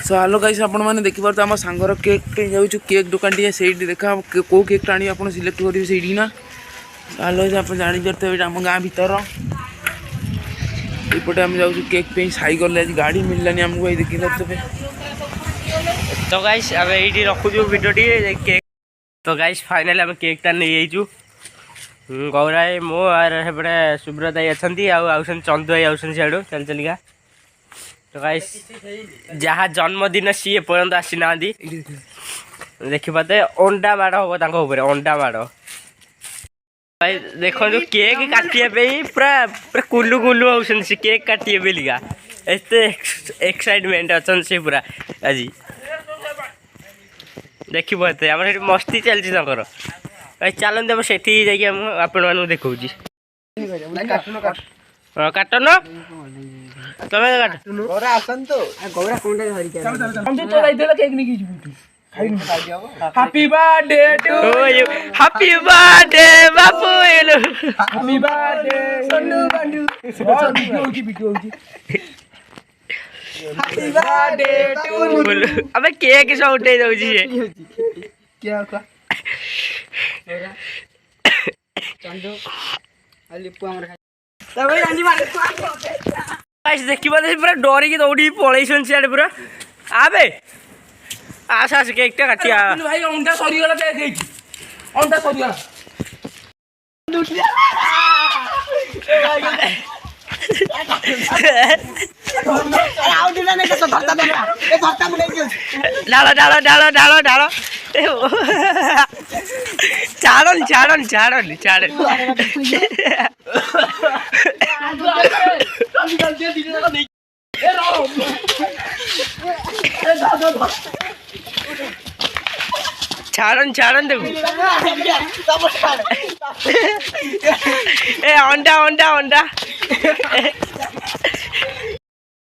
So hello guys आपण मैंने देखिपार आम सांगर केक पे जाऊँ केक दुकान टी से देखा कौ केक आनी आप सिलेक्ट करेंगे से ना हेलो आप जापारे आम गाँ भर एपटे आम जाऊँ केक पे सैकल आज गाड़ी मिललानी आमको ये देखी पारे। तो गाइस आम ये रखुचु भिडियो केक। तो गाइस फाइनाली आम केक टा नहीं जाइचु गौराई मो आरपटे सुब्रत भाई अच्छा आउन चंदू भाई आउन सियाड़ू चल चलिका। तो गाइस जहाँ जन्मदिन सी एपर्यंत आसी ना देखिपारे अंडा माड़ हम अंडा माड़ भाई देखो जो केक काटे पूरा पूरा कुलू कुलू हो केक काटे बेलिका एत एक्साइटमेंट अच्छा से पूरा आज देखी पाते आम मस्ती चलती भाई चलते हम से आपण देखा काटन तमें happy birthday to you happy birthday Bapu happy birthday Sonu Bandu happy birthday to अबे केक सब उठे दउची क्या का चंदू लिपु हमर तबे रानी मारे गाइस देखि बाते पूरा डरी के दौड़ी पळैसन सियाडे पूरा आबे आस आस केक टा काटिया भाई अंडा सरी गला देख अंडा सरी गला डालो डालो डालो डालो डालो चाड़न चाड़न चाड़न चाड़न चाड़न चाड़न देखो ए अंडा अंडा अंडा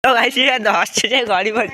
तो गाइस ये 10 से गाड़ी पर